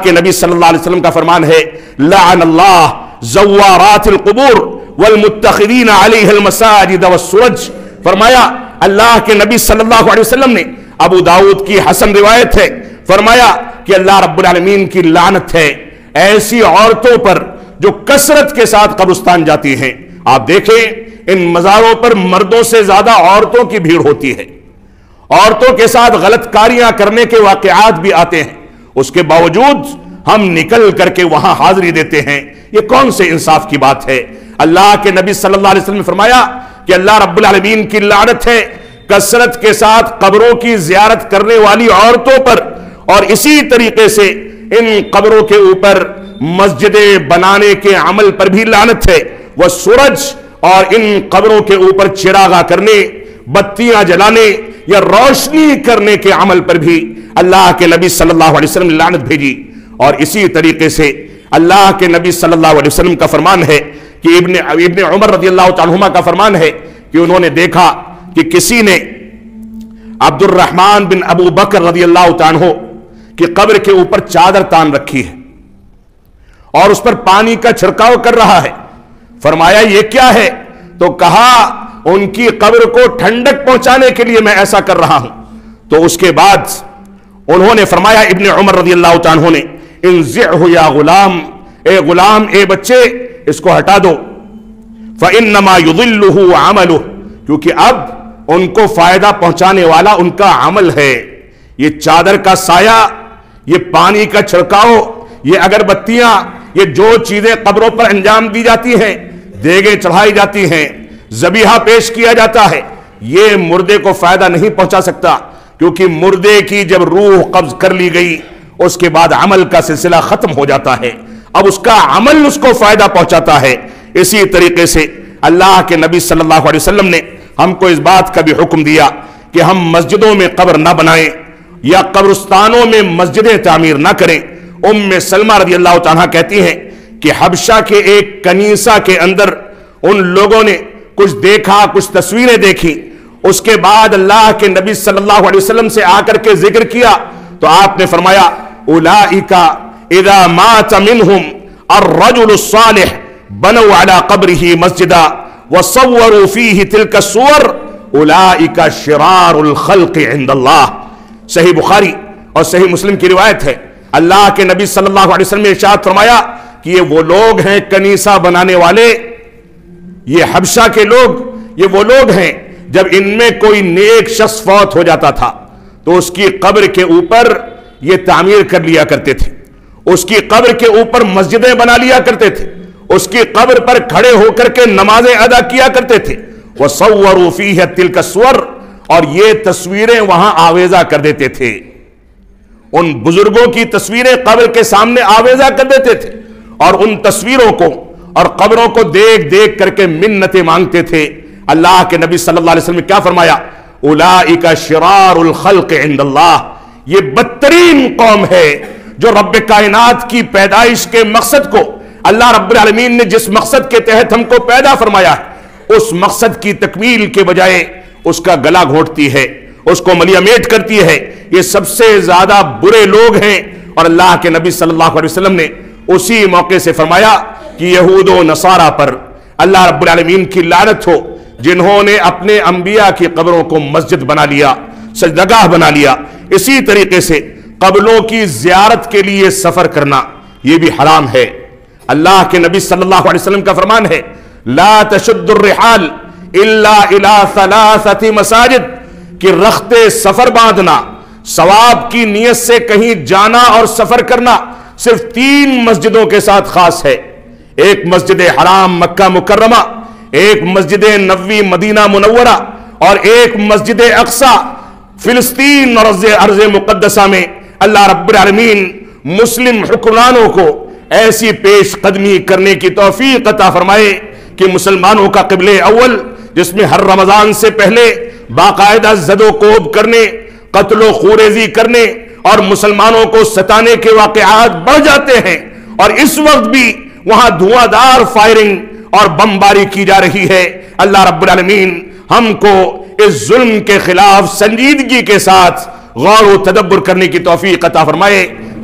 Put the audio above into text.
کہ نبی صلی اللہ علیہ وسلم کا فرمان ہے لعن اللہ زوارات القبور والمتخذین علیہ المساجد والسرج. فرمایا اللہ کے نبی صلی اللہ علیہ وسلم نے، ابو داؤد کی حسن روایت ہے، فرمایا کہ اللہ رب العالمین کی لعنت ہے ایسی عورتوں پر جو کثرت کے ساتھ قبرستان جاتی ہیں. آپ دیکھیں ان مزاروں پر مردوں سے زیادہ عورتوں کی بھیڑ ہوتی ہے، عورتوں کے ساتھ غلط کاریاں کرنے کے واقعات بھی آتے ہیں، اس کے باوجود ہم نکل کر کے وہاں حاضری دیتے ہیں. یہ کون سے انصاف کی بات ہے؟ اللہ کے نبی صلی اللہ علیہ وسلم نے فرمایا کہ اللہ رب العالمین کی لعنت ہے کثرت کے ساتھ قبروں کی زیارت کرنے والی عورتوں پر، اور اسی طریقے سے ان قبروں کے اوپر مسجدیں بنانے کے عمل پر بھی لعنت ہے. وہ سورج، اور ان قبروں کے اوپر چراغاں کرنے، بتیاں جلانے یا روشنی کرنے کے عمل پر بھی اللہ کے نبی صلی اللہ علیہ وسلم نے لعنت بھیجی. اور اسی طریقے سے اللہ کے نبی صلی اللہ علیہ وسلم کا فرمان ہے کہ ابن عمر رضی اللہ عنہما کا فرمان ہے کہ انہوں نے دیکھا کہ کسی نے عبد الرحمن بن ابو بکر رضی اللہ عنہ کی قبر کے اوپر چادر تان رکھی ہے اور اس پر پانی کا چھڑکاؤ کر رہا ہے. فرمایا یہ کیا ہے؟ تو کہا ان کی قبر کو ٹھنڈک پہنچانے کے لیے میں ایسا کر رہا ہوں. تو اس کے بعد انہوں نے فرمایا، ابن عمر رضی اللہ عنہ نے، انزعہ یا غلام، اے غلام، اے بچے، اس کو ہٹا دو. فإنما يضلہ عملہ، کیونکہ اب ان کو فائدہ پہنچانے والا ان کا عمل ہے. یہ چادر کا سایہ، یہ پانی کا چھڑکاؤ، یہ اگربتیاں، یہ جو چیزیں قبروں پر انجام دی جاتی ہیں، دیگیں چڑھائی جاتی ہیں، ذبیحہ پیش کیا جاتا ہے، یہ مردے کو فائدہ نہیں پہنچا سکتا، کیونکہ مردے کی جب روح قبض کر لی گئی اس کے بعد عمل کا سلسلہ ختم ہو جاتا ہے. اب اس کا عمل اس کو فائدہ پہنچاتا ہے. اسی طریقے سے اللہ کے نبی صلی اللہ علیہ وسلم نے ہم کو اس بات کا بھی حکم دیا کہ ہم مسجدوں میں قبر نہ بنائیں یا قبرستانوں میں مسجدیں تعمیر نہ کریں. ام سلمہ رضی اللہ عنہا کہتی ہیں کہ حبشہ کے ایک کنیسہ کے اندر ان لوگوں نے کچھ دیکھا، کچھ تصویریں دیکھی. اس کے بعد اللہ کے نبی صلی اللہ علیہ وسلم سے آ کر کے ذکر کیا تو آپ نے فرمایا اولئک اذا مات منہم الرجل الصالح بنوا على قبره مسجدا وصوروا فيه تلك الصور اولئک شرار الخلق عند اللہ. صحیح بخاری اور صحیح مسلم کی روایت ہے، اللہ کے نبی صلی اللہ علیہ وسلم نے ارشاد فرمایا کہ یہ وہ لوگ ہیں کنیسہ بنانے والے، یہ حبشہ کے لوگ، یہ وہ لوگ ہیں جب ان میں کوئی نیک شخص فوت ہو جاتا تھا تو اس کی قبر کے اوپر یہ تعمیر کر لیا کرتے تھے، اس کی قبر کے اوپر مسجدیں بنا لیا کرتے تھے، اس کی قبر پر کھڑے ہو کر کے نمازیں ادا کیا کرتے تھے. وَصَوَّرُوا فِيهَا تِلْكَ الصُّوَرَ، اور یہ تصویریں وہاں آویزہ کر دیتے تھے، ان بزرگوں کی تصویریں قبر کے سامنے آویزہ کر دیتے تھے اور ان تصویروں کو اور قبروں کو دیکھ دیکھ کر کے منتیں مانگتے تھے. اللہ کے نبی صلی اللہ علیہ وسلم نے کیا فرمایا؟ اولئک شرار الخلق عند اللہ، یہ بدترین قوم ہے جو رب کائنات کی پیدائش کے مقصد کو، اللہ رب العالمین نے جس مقصد کے تحت ہم کو پیدا فرمایا ہے، اس مقصد کی تکمیل کے بجائے اس کا گلا گھونٹتی ہے، اس کو ملیہ میٹ کرتی ہے. یہ سب سے زیادہ برے لوگ ہیں. اور اللہ کے نبی صلی اللہ علیہ وسلم نے اسی موقع سے فرمایا کہ یہود و نصارہ پر اللہ رب العالمین کی لعنت ہو جنہوں نے اپنے انبیاء کی قبروں کو مسجد بنا لیا، سجدگاہ بنا لیا. اسی طریقے سے قبروں کی زیارت کے لیے سفر کرنا یہ بھی حرام ہے. اللہ کے نبی صلی اللہ علیہ وسلم کا فرمان ہے لا تشد الرحال الا الى ثلاثه مساجد، کہ رخت سفر باندھنا، ثواب کی نیت سے کہیں جانا اور سفر کرنا صرف 3 مسجدوں کے ساتھ خاص ہے. ایک مسجد حرام مکہ مکرمہ، ایک مسجد نبوی مدینہ منورہ، اور ایک مسجد اقصی فلسطین اور ارض مقدسہ میں اللہ رب العالمین مسلم حکمرانوں کو ایسی پیش قدمی کرنے کی توفیق عطا فرمائے کہ مسلمانوں کا قبلہ اول، جس میں ہر رمضان سے پہلے باقاعدہ زد و کوب کرنے، قتل و خوریزی کرنے اور مسلمانوں کو ستانے کے واقعات بڑھ جاتے ہیں، اور اس وقت بھی وہاں دھواں دار فائرنگ اور بمباری کی جا رہی ہے. اللہ رب العالمین ہم کو اس ظلم کے خلاف سنجیدگی کے ساتھ غور و تدبر کرنے کی توفیق عطا فرمائے.